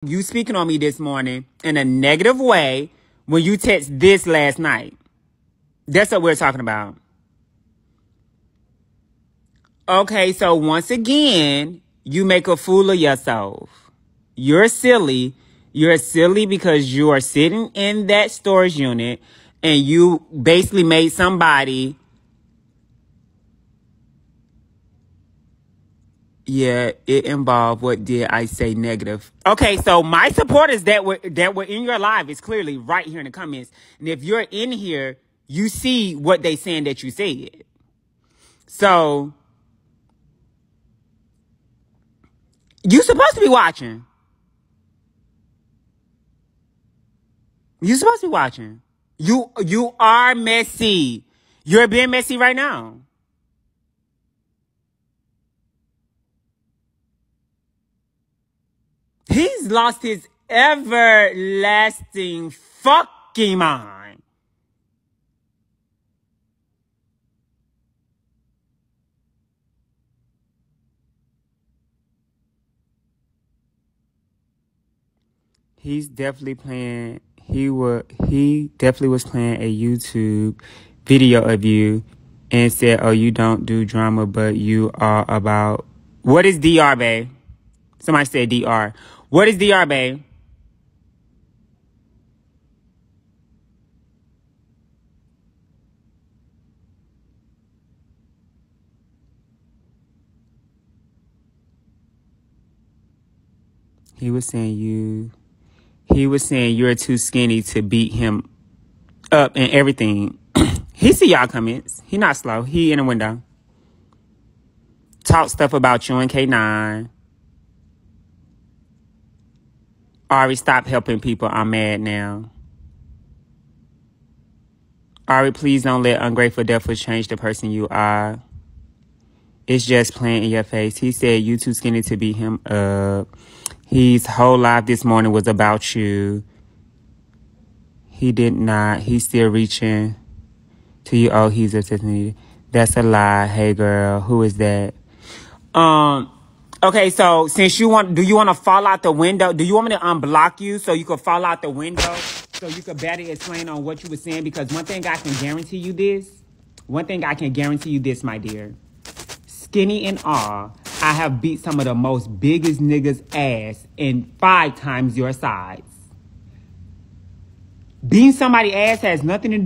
You speaking on me this morning in a negative way when you text this last night. That's what we're talking about. Okay, so once again, you make a fool of yourself. You're silly. You're silly because you are sitting in that storage unit and you basically made somebody. Yeah, it involved, what did I say, negative? Okay, so my supporters that were in your live is clearly right here in the comments. And if you're in here, you see what they saying that you said. So you supposed to be watching. You supposed to be watching. You are messy. You're being messy right now. He's lost his everlasting fucking mind. He's definitely playing. He definitely was playing a YouTube video of you and said, "Oh, you don't do drama, but you are about." What is DR, babe? Somebody said DR. What is DR, babe? He was saying you're too skinny to beat him up and everything. He see y'all comments. He not slow. He in the window. Talk stuff about you and K9. Ari, stop helping people. I'm mad now. Ari, please don't let ungrateful devils change the person you are. It's just playing in your face. He said you too skinny to beat him up. His whole life this morning was about you. He did not. He's still reaching to you. Oh, he's a Tiffany. That's a lie. Hey, girl. Who is that? Okay, so since do you want to fall out the window? Do you want me to unblock you so you could fall out the window? So you could better explain on what you were saying? Because one thing I can guarantee you this. My dear. Skinny and all, I have beat some of the most biggest niggas' ass in 5 times your size. Beating somebody's ass has nothing to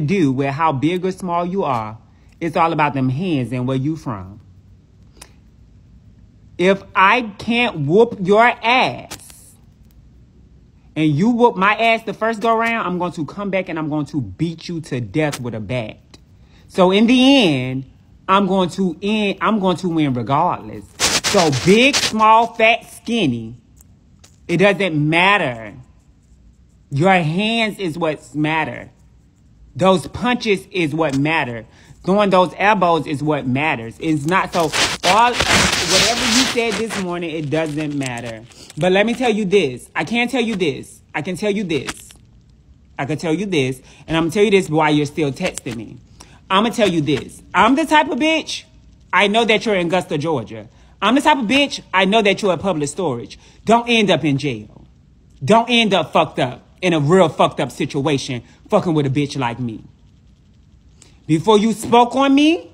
do with how big or small you are. It's all about them hands and where you from. If I can't whoop your ass and you whoop my ass the first go round, I'm going to come back and I'm going to beat you to death with a bat. So in the end, I'm going to win regardless. So big, small, fat, skinny, it doesn't matter. Your hands is what matter. Those punches is what matter. Throwing those elbows is what matters. It's not so whatever you said this morning, it doesn't matter. But let me tell you this. I can tell you this. And I'm going to tell you this while you're still texting me. I'm going to tell you this. I'm the type of bitch, I know that you're in Augusta, Georgia. I'm the type of bitch, I know that you're at public storage. Don't end up in jail. Don't end up fucked up in a real fucked up situation fucking with a bitch like me. Before you spoke on me,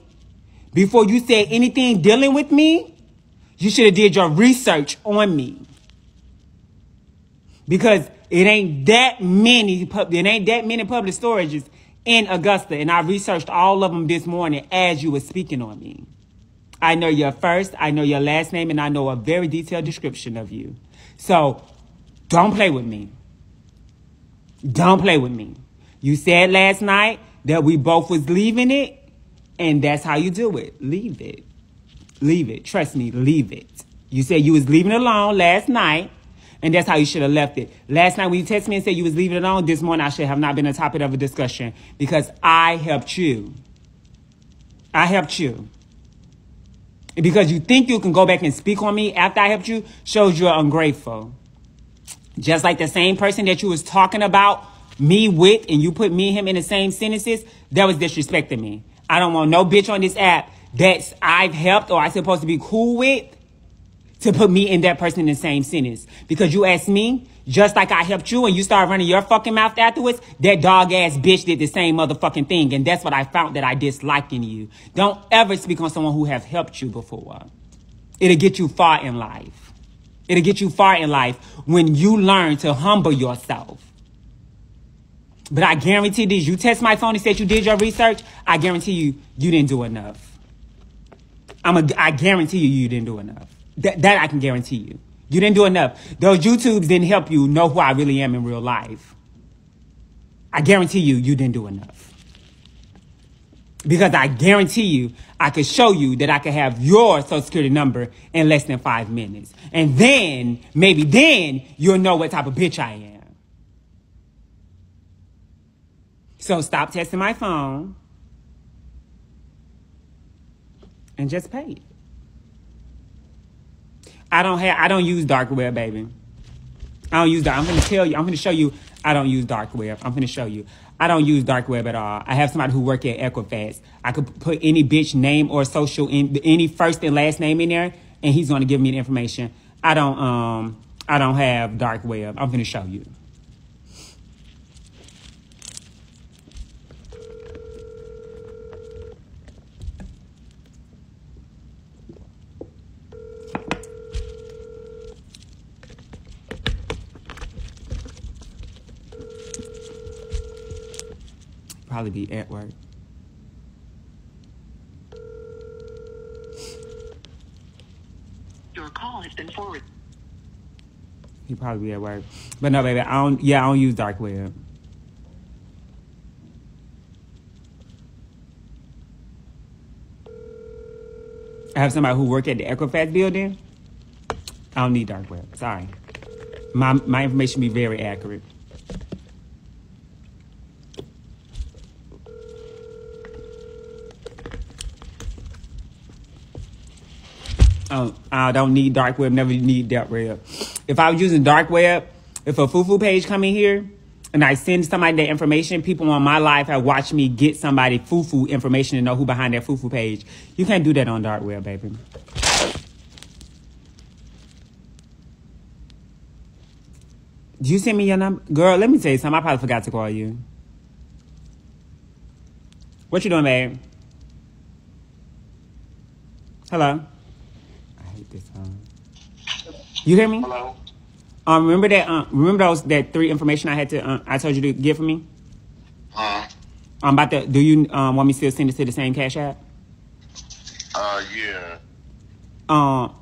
before you said anything dealing with me, you should have did your research on me. Because it ain't that many public storages in Augusta, and I researched all of them this morning as you were speaking on me. I know your first, I know your last name, and I know a very detailed description of you. So, don't play with me. Don't play with me. You said last night that we both was leaving it, and that's how you do it. Leave it. Leave it. Trust me, leave it. You said you was leaving it alone last night, and that's how you should have left it. Last night when you texted me and said you was leaving it alone, this morning I should have not been a topic of a discussion because I helped you. I helped you. Because you think you can go back and speak on me after I helped you shows you're ungrateful. Just like the same person that you was talking about me with and you put me and him in the same sentences, that was disrespecting me. I don't want no bitch on this app that I've helped or I'm supposed to be cool with to put me and that person in the same sentence. Because you asked me, just like I helped you and you started running your fucking mouth afterwards, that dog ass bitch did the same motherfucking thing. And that's what I found that I dislike in you. Don't ever speak on someone who has helped you before. It'll get you far in life. It'll get you far in life when you learn to humble yourself. But I guarantee this, you test my phone and said you did your research, I guarantee you, you didn't do enough. I guarantee you didn't do enough. That I can guarantee you. You didn't do enough. Those YouTubes didn't help you know who I really am in real life. I guarantee you didn't do enough. Because I guarantee you, I could show you that I could have your social security number in less than 5 minutes. And then, maybe then, you'll know what type of bitch I am. So stop testing my phone and just pay it. I don't use dark web, baby. I don't use that. I'm gonna show you I don't use dark web. I'm gonna show you. I don't use dark web at all. I have somebody who work at Equifax. I could put any bitch name or social in any first and last name in there, and he's gonna give me the information. I don't have dark web. I'm gonna show you. Probably be at work. Your call has been forwarded. He probably be at work. But no, baby, I don't use dark web. I have somebody who work at the Equifax building. I don't need dark web. Sorry. My information be very accurate. I don't need dark web, never need dark web. If I was using dark web, if a foo-foo page come in here and I send somebody that information, people on my life have watched me get somebody foo-foo information to know who behind that foo-foo page. You can't do that on dark web, baby. Did you send me your number? Girl, let me tell you something. I probably forgot to call you. What you doing, babe? Hello? This you hear me? Hello. Remember that 3 information I had to I told you to get for me? I'm about to. Do you want me to still send it to the same Cash App? Yeah.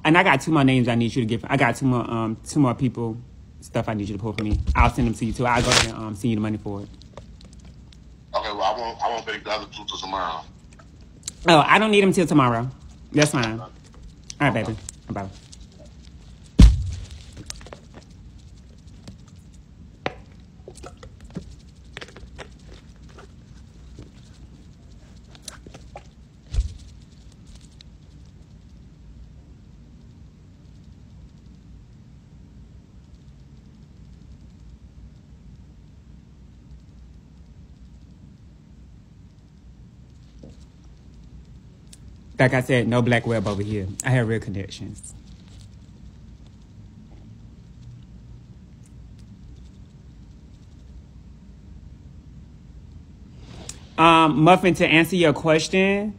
And I got 2 more names I need you to get. I got 2 more people stuff I need you to pull for me. I'll send them to you too. I'll go ahead and send you the money for it. Okay. Well, I won't pay the other 2 till tomorrow. Oh, I don't need them till tomorrow. That's fine. All right, baby. Bye. Like I said, no black web over here. I have real connections. Muffin, to answer your question,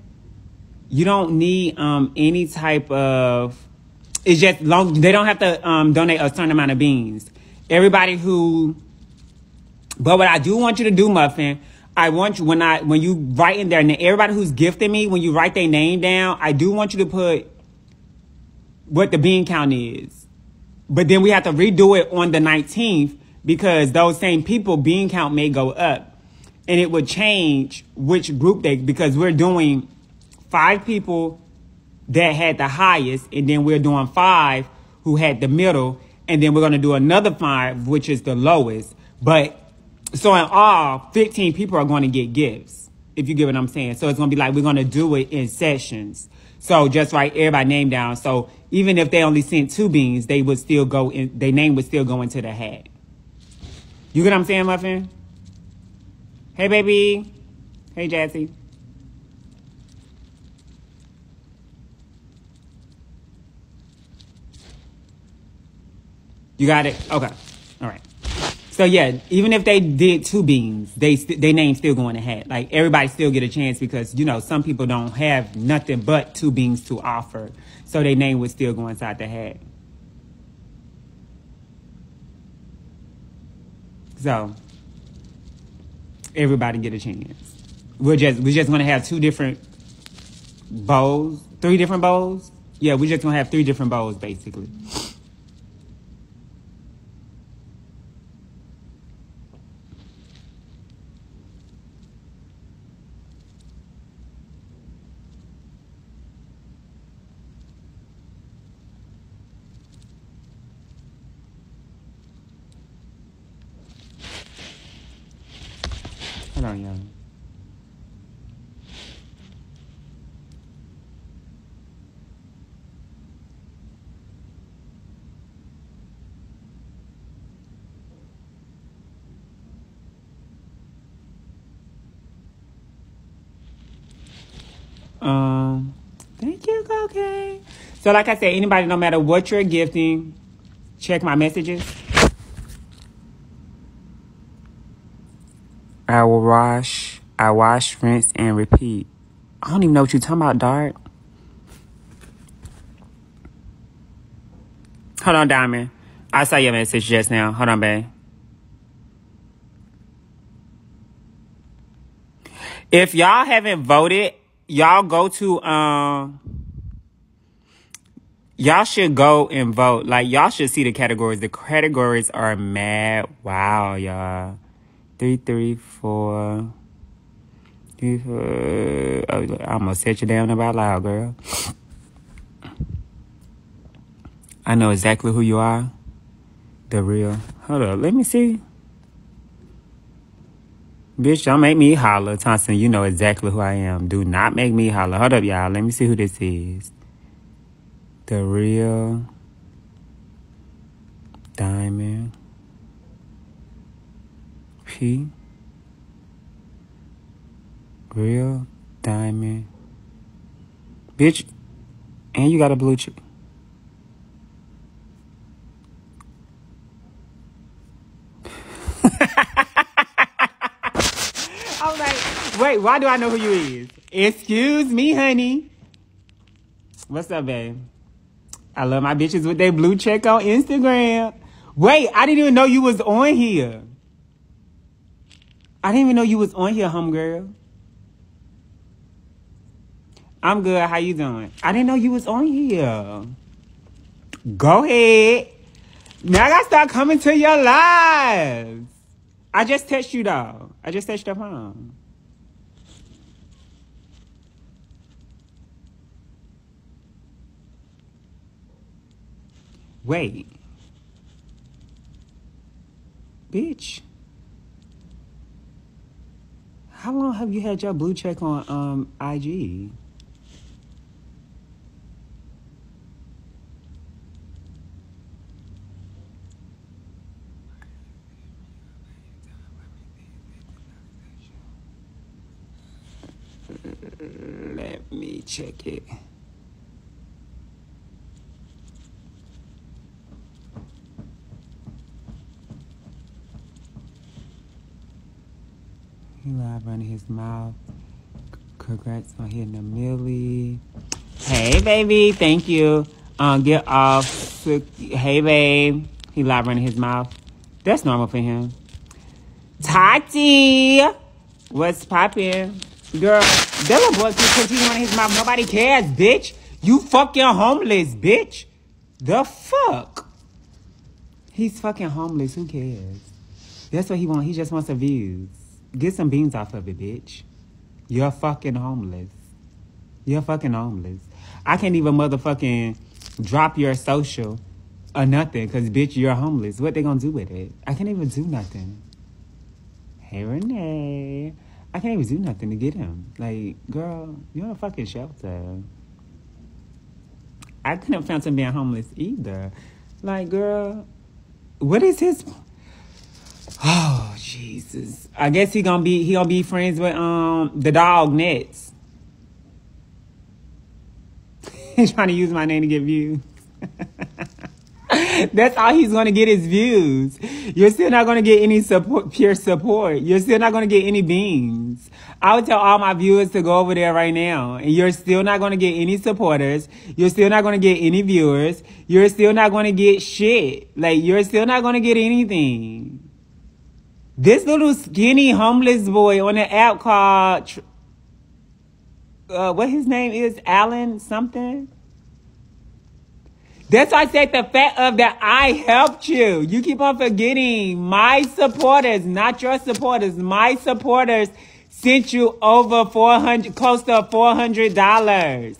you don't need any type of. It's just long. They don't have to donate a certain amount of beans. Everybody who. But what I do want you to do, Muffin, I want you when you write in there, and everybody who's gifting me, when you write their name down, I do want you to put what the bean count is. But then we have to redo it on the 19th because those same people bean count may go up. And it would change which group because we're doing 5 people that had the highest, and then we're doing 5 who had the middle, and then we're going to do another 5, which is the lowest. But so in all, 15 people are going to get gifts, if you get what I'm saying. So it's going to be like we're going to do it in sessions. So just write everybody's name down. So even if they only sent 2 beans, they would still go in. Their name would still go into the hat. You get what I'm saying, Muffin? Hey, baby. Hey, Jazzy. You got it? Okay. All right. So, yeah, even if they did 2 beans, they name still go in the hat. Like, everybody still get a chance because, you know, some people don't have nothing but 2 beans to offer. So, their name would still go inside the hat. So, everybody get a chance. We're just going to have 2 different bowls. 3 different bowls? Yeah, we're just going to have 3 different bowls, basically. Hold on, y'all. Thank you, Cocaine. So, like I said, anybody, no matter what you're gifting, check my messages. I wash, rinse, and repeat. I don't even know what you're talking about, Dart. Hold on, Diamond. I saw your message just now. Hold on, babe. If y'all haven't voted, y'all go to, y'all should go and vote. Like, y'all should see the categories. The categories are mad. Wow, y'all. 3, 3, 4. 3, 4. Oh, I almost set you down about loud, girl. I know exactly who you are. The real. Hold up. Let me see. Bitch, don't make me holler. Thompson, you know exactly who I am. Do not make me holler. Hold up, y'all. Let me see who this is. The real Diamond P. Real Diamond. Bitch, and you got a blue chip. I was like, wait, why do I know who you is? Excuse me, honey. What's up, babe? I love my bitches with their blue check on Instagram. Wait, I didn't even know you was on here. I didn't even know you was on here, homegirl. I'm good. How you doing? I didn't know you was on here. Go ahead. Now I gotta start coming to your lives. I just text you, though. I just text your phone. Wait. Bitch. How long have you had your blue check on IG? Let me check it. He live running his mouth. Congrats on hitting a milli. Hey, baby. Thank you. Get off. Hey, babe. He live running his mouth. That's normal for him. Tati. What's poppin'? Girl, that little boy keep continue running his mouth. Nobody cares, bitch. You fucking homeless, bitch. The fuck? He's fucking homeless. Who cares? That's what he wants. He just wants the views. Get some beans off of it, bitch. You're fucking homeless. You're fucking homeless. I can't even motherfucking drop your social or nothing because, bitch, you're homeless. What they gonna do with it? I can't even do nothing. Hey, Renee. I can't even do nothing to get him. Like, girl, you're in a fucking shelter. I couldn't found him being homeless either. Like, girl, what is his... Oh, Jesus. I guess he gonna be friends with the dog Nets. He's trying to use my name to get views. That's all he's going to get is views. You're still not going to get any support, pure support. You're still not going to get any beans. I would tell all my viewers to go over there right now. And you're still not going to get any supporters. You're still not going to get any viewers. You're still not going to get shit. Like, you're still not going to get anything. This little skinny homeless boy on the app called, what his name is? Alan something? That's why I said the fact of that I helped you. You keep on forgetting. My supporters, not your supporters. My supporters sent you over close to $400.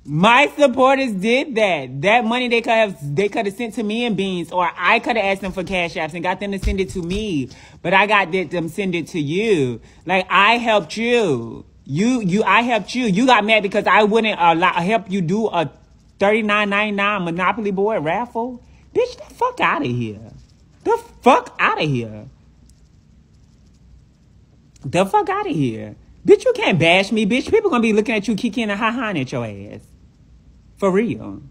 My supporters did that. That money they could have sent to me in beans, or I could have asked them for cash apps and got them to send it to me. But I got them send it to you. Like, I helped you. I helped you. You got mad because I wouldn't help you do a $39.99 Monopoly board raffle. Bitch, the fuck out of here. The fuck out of here. The fuck out of here. Bitch, you can't bash me, bitch. People gonna be looking at you, kicking and ha-ha at your ass. For real.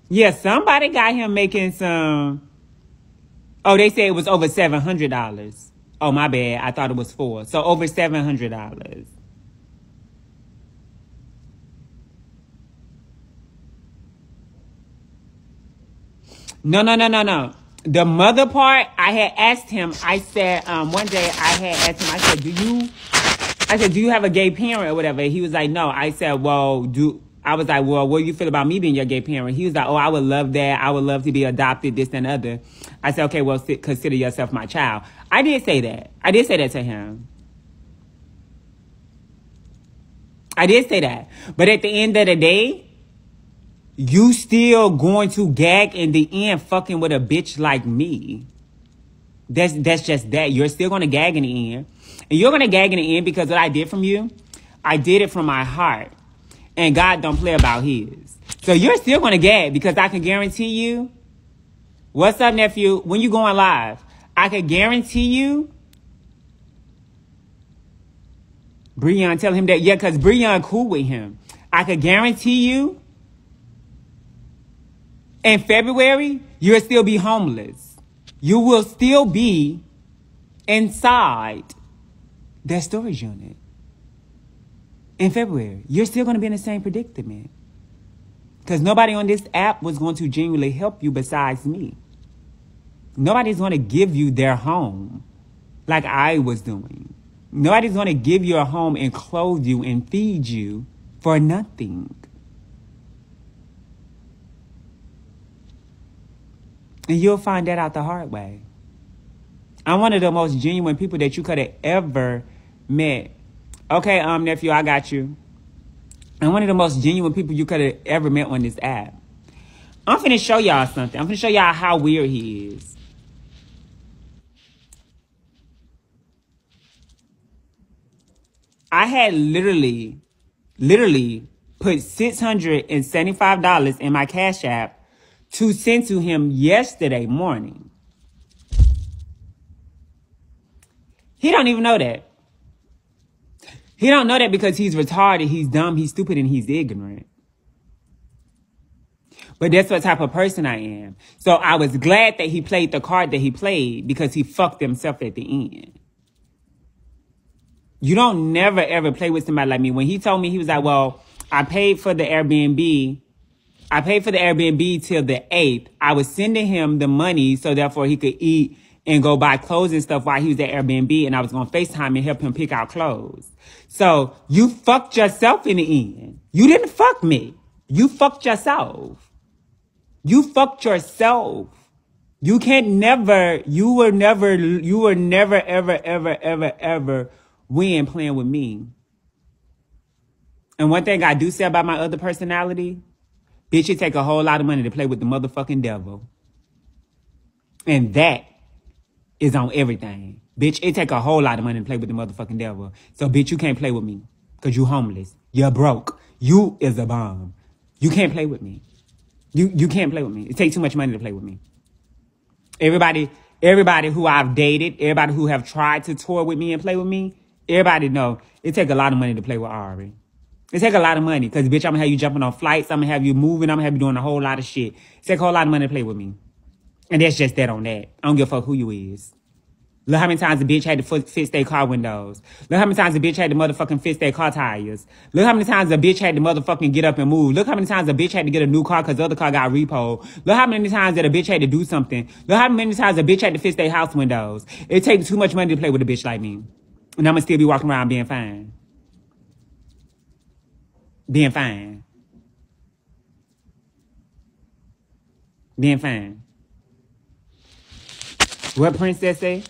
Yeah, somebody got him making some... Oh, they said it was over $700. Oh, my bad. I thought it was $400. So over $700. No. The mother part, I had asked him, I said, one day I had asked him, I said, do you have a gay parent or whatever? He was like, no. I said, well, what do you feel about me being your gay parent? He was like, oh, I would love that. I would love to be adopted, this and other. I said, okay, well, consider yourself my child. I did say that. I did say that to him. I did say that. But at the end of the day, you still going to gag in the end fucking with a bitch like me. That's just that. You're still going to gag in the end. And you're going to gag in the end because what I did from you, I did it from my heart. And God don't play about his. So you're still going to gag because I can guarantee you. What's up, nephew? When you going live, I can guarantee you. Breon, tell him that. Yeah, because Breon cool with him. I could guarantee you. In February, you'll still be homeless. You will still be inside that storage unit. In February, you're still going to be in the same predicament. Because nobody on this app was going to genuinely help you besides me. Nobody's going to give you their home like I was doing. Nobody's going to give you a home and clothe you and feed you for nothing. And you'll find that out the hard way. I'm one of the most genuine people that you could have ever met. Okay, nephew, I got you. I'm one of the most genuine people you could have ever met on this app. I'm finna show y'all something. I'm finna show y'all how weird he is. I had literally put $675 in my Cash App to send to him yesterday morning. He don't even know that. He don't know that because he's retarded, he's dumb, he's stupid, and he's ignorant. But that's what type of person I am. So I was glad that he played the card that he played because he fucked himself at the end. You don't never, ever play with somebody like me. When he told me, he was like, well, I paid for the Airbnb. I paid for the Airbnb till the 8th. I was sending him the money so therefore he could eat and go buy clothes and stuff while he was at Airbnb, and I was going to FaceTime and help him pick out clothes. So you fucked yourself in the end. You didn't fuck me. You fucked yourself. You fucked yourself. You were never, ever win playing with me. And one thing I do say about my other personality, bitch, it take a whole lot of money to play with the motherfucking devil. And that is on everything. Bitch, it take a whole lot of money to play with the motherfucking devil. So, bitch, you can't play with me. Because you homeless. You're broke. You is a bomb. You can't play with me. You can't play with me. It takes too much money to play with me. Everybody who I've dated, everybody who have tried to tour with me and play with me, everybody know it take a lot of money to play with Ari. It take a lot of money because, bitch, I'm going to have you jumping on flights. I'm going to have you moving. I'm going to have you doing a whole lot of shit. It take a whole lot of money to play with me. And that's just that on that. I don't give a fuck who you is. Look how many times the bitch had to fix their car windows. Look how many times the bitch had to motherfucking fix their car tires. Look how many times the bitch had to motherfucking get up and move. Look how many times the bitch had to get a new car because the other car got repoed. Look how many times that a bitch had to do something. Look how many times a bitch had to fix their house windows. It takes too much money to play with a bitch like me. And I'm going to still be walking around being fine. Being fine. Being fine. What Princess say?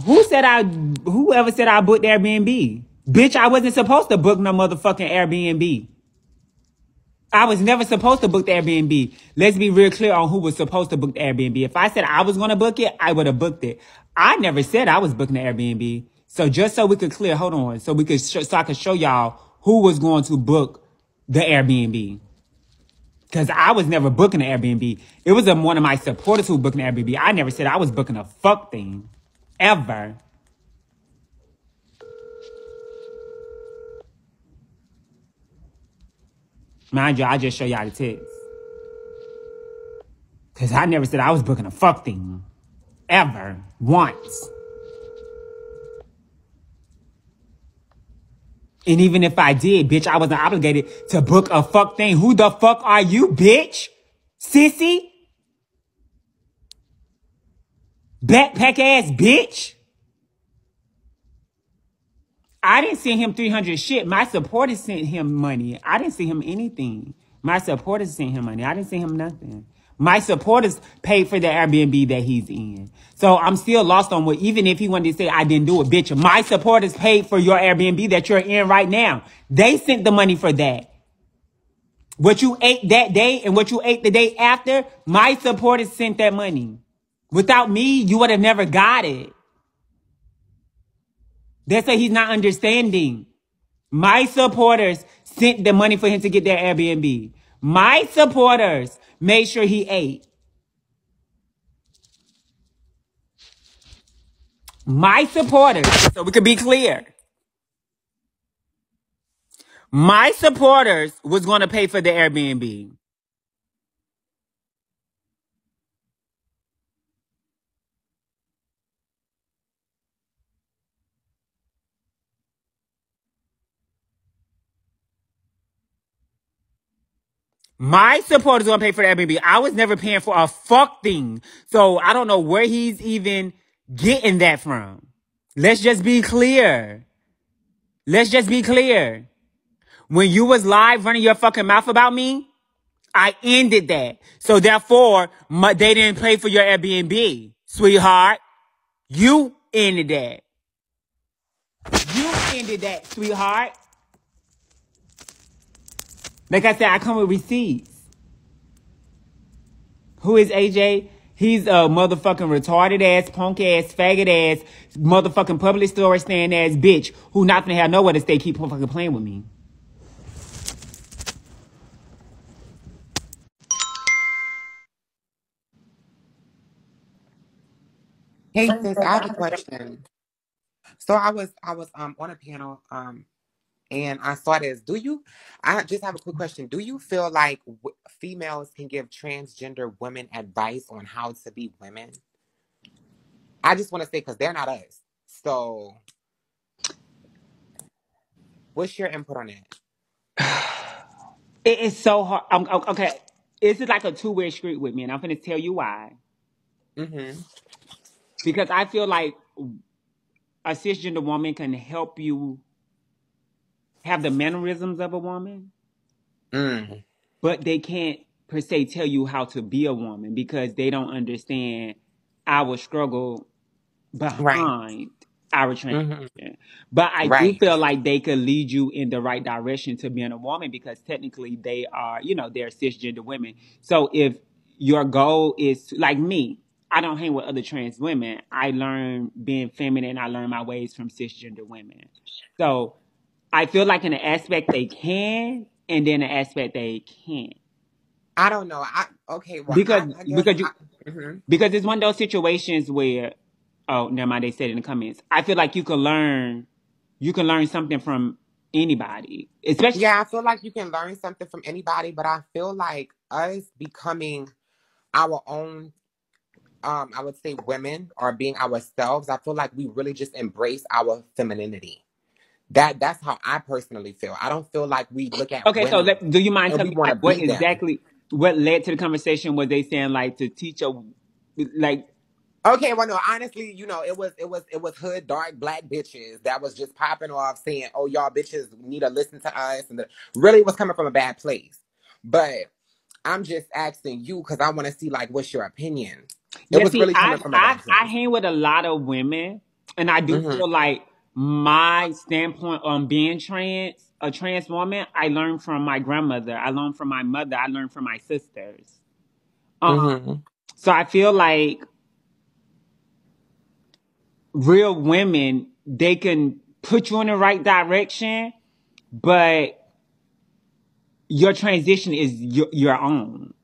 Whoever said I booked Airbnb? Bitch, I wasn't supposed to book no motherfucking Airbnb. I was never supposed to book the Airbnb. Let's be real clear on who was supposed to book the Airbnb. If I said I was going to book it, I would have booked it. I never said I was booking the Airbnb. So just so we could clear, hold on, so we could so I could show y'all who was going to book the Airbnb. Because I was never booking the Airbnb. It was one of my supporters who booked the Airbnb. I never said I was booking a fuck thing. Ever. Mind you, I just show y'all the text. Because I never said I was booking a fuck thing. Ever. Once. And even if I did, bitch, I wasn't obligated to book a fuck thing. Who the fuck are you, bitch? Sissy? Backpack ass bitch? I didn't send him 300 shit. My supporters sent him money. I didn't send him anything. My supporters sent him money. I didn't send him nothing. My supporters paid for the Airbnb that he's in. So I'm still lost on what, even if he wanted to say I didn't do it, bitch, my supporters paid for your Airbnb that you're in right now. They sent the money for that. What you ate that day and what you ate the day after, my supporters sent that money. Without me, you would have never got it. That's why he's not understanding. My supporters sent the money for him to get their Airbnb. My supporters made sure he ate. My supporters, so we could be clear. My supporters was going to pay for the Airbnb. My supporters gonna pay for the Airbnb. I was never paying for a fuck thing. So I don't know where he's even getting that from. Let's just be clear. Let's just be clear. When you was live running your fucking mouth about me, I ended that. So therefore, they didn't pay for your Airbnb, sweetheart. You ended that. You ended that, sweetheart. Like I said, I come with receipts. Who is AJ? He's a motherfucking retarded ass, punk ass, faggot ass, motherfucking public storage stand ass bitch who not gonna have nowhere to stay, keep fucking playing with me. Hey sis, I have a question. So I was on a panel and I saw this. I just have a quick question. Do you feel like females can give transgender women advice on how to be women? I just want to say because they're not us. So what's your input on that? It is so hard. Okay, this is like a two-way street with me, and I'm gonna tell you why. Mm-hmm. Because I feel like a cisgender woman can help you have the mannerisms of a woman, but they can't per se tell you how to be a woman because they don't understand our struggle behind our transition. Mm-hmm. But I do Right. feel like they could lead you in the right direction to being a woman because technically they are, they're cisgender women. So if your goal is like me, I don't hang with other trans women. I learn being feminine. I learn my ways from cisgender women. So I feel like in an aspect they can, and then an aspect they can't. I don't know. Okay. Well, Because I guess. because you Mm-hmm. because it's one of those situations where Oh, never mind. They said in the comments. I feel like you can learn something from anybody, especially. Yeah, I feel like you can learn something from anybody, but I feel like us becoming our own, I would say women, or being ourselves, I feel like we really just embrace our femininity. That's how I personally feel. I don't feel like we look at Okay, so women do you mind and telling we me want like to what be them. exactly what led to the conversation? Was they saying like to teach a like? Okay, well, no, honestly, it was hood dark black bitches that was just popping off saying, "Oh, y'all bitches need to listen to us," and really it was coming from a bad place. But I'm just asking you because I want to see like what's your opinion. It Yeah, was see, really coming I from a I bad I place. hang with a lot of women, and I do Mhm. feel like my standpoint on being a trans woman, I learned from my grandmother, I learned from my mother, I learned from my sisters. Um, Mhm. so I feel like real women, they can put you in the right direction, but your transition is your own.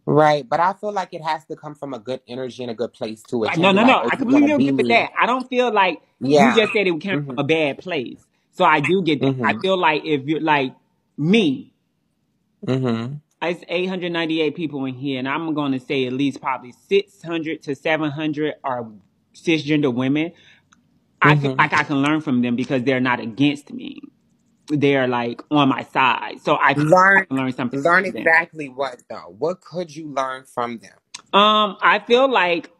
Right, but I feel like it has to come from a good energy and a good place too. It Like, can't no, be no, like, no. "Oh, I you want to completely be agree with me." that. I don't feel like you Yeah. just said it came from a Mhm. bad place. So I do get that. I Mhm. feel like if you're like me, Mhm. it's 898 people in here, and I'm going to say at least probably 600 to 700 are cisgender women. I feel Mhm. like I can learn from them because they're not against me. They're like on my side. So I feel like I Learn can learn something learn from them. exactly what though. What could you learn from them? I feel like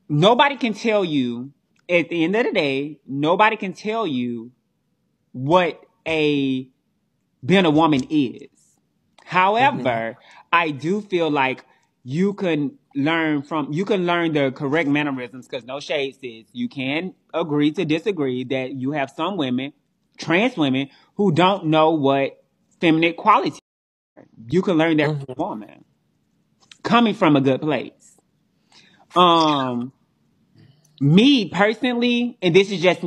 nobody can tell you at the end of the day, nobody can tell you what a being a woman is. Mhm. However, I do feel like you can learn the correct mannerisms because no shade says you can agree to disagree that you have some women, trans women, who don't know what feminine quality. You can learn that from Mhm. a woman coming from a good place. Um, Me personally, and this is just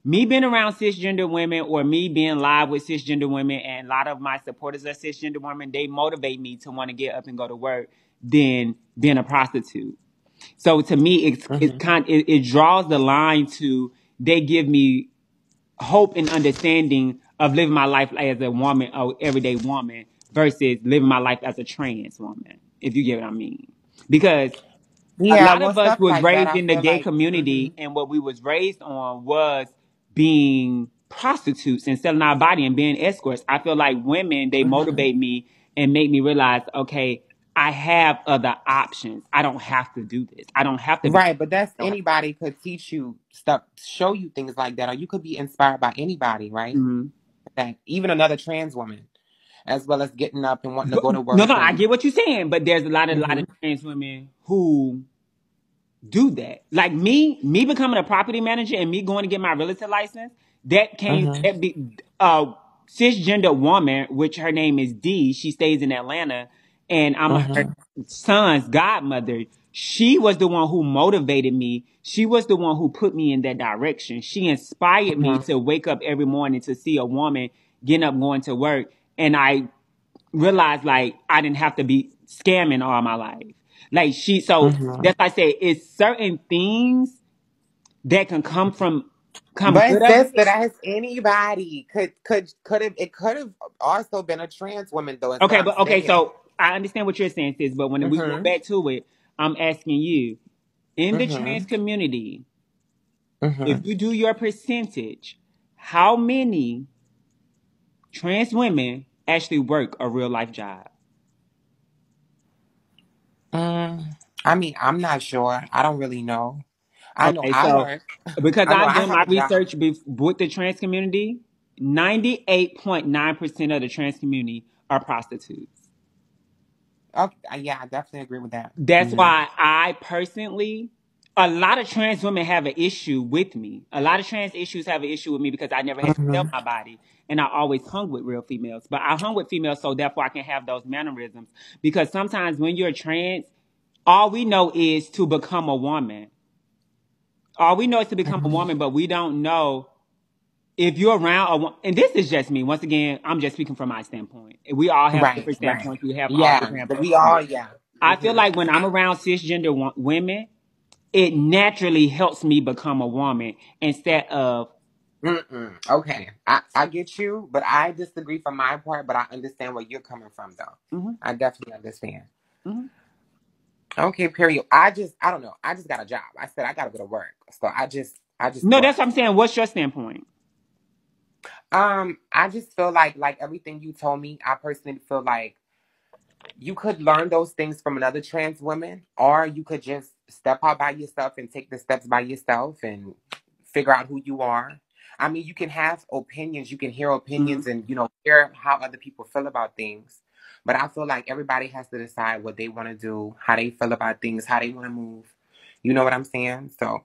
me being around cisgender women or me being live with cisgender women, and a lot of my supporters are cisgender women, they motivate me to want to get up and go to work than being a prostitute. So to me, Mhm. it draws the line to they give me hope and understanding of living my life as a woman, or everyday woman, versus living my life as a trans woman. If you get what I mean, because a Yeah, lot well, of us stuff was like that. raised I in the feel gay like. community, Mhm. and what we was raised on was being prostitutes and selling our body and being escorts. I feel like women, they Mhm. motivate me and make me realize, okay, I have other options. I don't have to do this. I don't have to be. Right, but that's anybody could teach you stuff, show you things like that, or you could be inspired by anybody, right? Mhm. That even another trans woman, as well as getting up and wanting to But, go to no, work no, I and. get what you're saying, but there's a lot of Mhm. trans women who do that. Like me becoming a property manager and me going to get my realtor license, Mhm. that be cisgender woman, which her name is D. She stays in Atlanta, and I'm her Mhm. son's godmother. She was the one who motivated me. She was the one who put me in that direction. She inspired me Mhm. to wake up every morning to see a woman getting up, going to work, and I realized like I didn't have to be scamming all my life. Like so Mhm. that's why I say it's certain things that can come But good of sister, it. that's anybody could have it could have also been a trans woman though. Is what Okay, I'm but okay, saying. so I understand what you're saying, sis. But when we go Mhm. back to it, I'm asking you in the trans Mhm. community, if Mhm. you do your percentage, how many trans women actually work a real life job? I mean, I'm not sure. I don't really know. I know Okay, I so work. because I know I've I done have my a job. research with the trans community, 98.9% of the trans community are prostitutes. Okay, yeah, I definitely agree with that. That's Mhm. why I personally, a lot of trans women have an issue with me. A lot of trans issues have an issue with me because I never had to sell Mhm. my body, and I always hung with real females. But I hung with females, so therefore I can have those mannerisms. Because sometimes when you're trans, all we know is to become a woman. All we know is to become a Mhm. woman, but we don't know if you're around and this is just me. Once again, I'm just speaking from my standpoint. We all have Right, different right. standpoints. We have all Yeah, different but we opinions. all, yeah. I feel Mhm. like when I'm around cisgender women, it naturally helps me become a woman instead of. Okay, I get you, but I disagree from my part. But I understand where you're coming from, though. Mm-hmm. I definitely understand. Mm-hmm. Okay, period. I don't know. I just got a job. I said I gotta go to work, so I just No, that's work. what I'm saying. What's your standpoint? I just feel like everything you told me. I personally feel like you could learn those things from another trans woman, or you could just step out by yourself and take the steps by yourself and figure out who you are. I mean, you can have opinions, you can hear Mm-hmm. opinions and, hear how other people feel about things. But I feel like everybody has to decide what they want to do, how they feel about things, how they want to move. You know what I'm saying? So,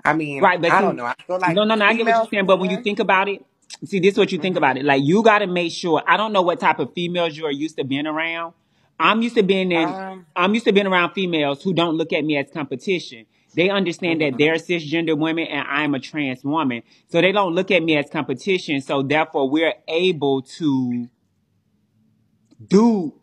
I mean, Right, but I don't see, know. I feel like no, I get what you're females saying. But when you can. think about it, see, this is what you think hmm about it. Like, you got to make sure. I don't know what type of females you are used to being around. I'm used to being in. Um, I'm used to being around females who don't look at me as competition. They understand that mhm. they're cisgender women and I'm a trans woman, so they don't look at me as competition. So therefore, we're able to do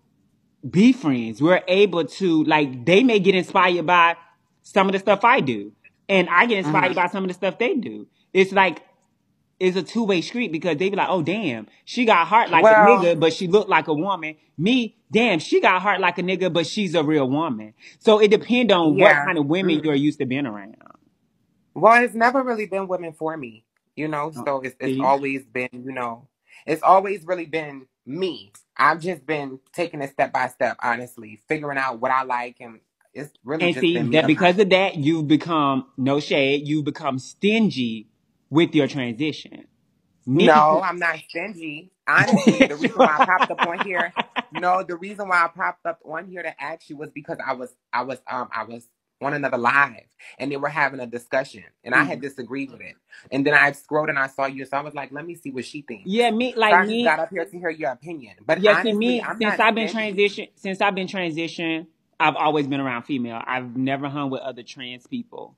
be friends. We're able to, like, they may get inspired by some of the stuff I do, and I get inspired Mhm. by some of the stuff they do. It's like it's a two-way street because they be like, oh damn, she got heart like a Well, nigga, but she looked like a woman. Me, damn, she got heart like a nigga, but she's a real woman. So it depends on what yeah. kind of women Mhm. you're used to being around. Well, it's never really been women for me, Oh, so it's see? always been, it's always really been me. I've just been taking it step by step, honestly, figuring out what I like, and it's really And just see been me that to my. because of that, you've become no shade. You've become stingy with your transition. Me, No, I'm not stingy. Honestly, the reason why I popped up on here, no, the reason why I popped up on here to ask you was because I was on another live and they were having a discussion and I had disagreed with it. And then I scrolled and I saw you, so I was like, let me see what she thinks. yeah, me So like I just me. got up here to hear your opinion. But Yeah, see honestly, me I'm not stingy. since I've been transitioned, I've always been around female. I've never hung with other trans people.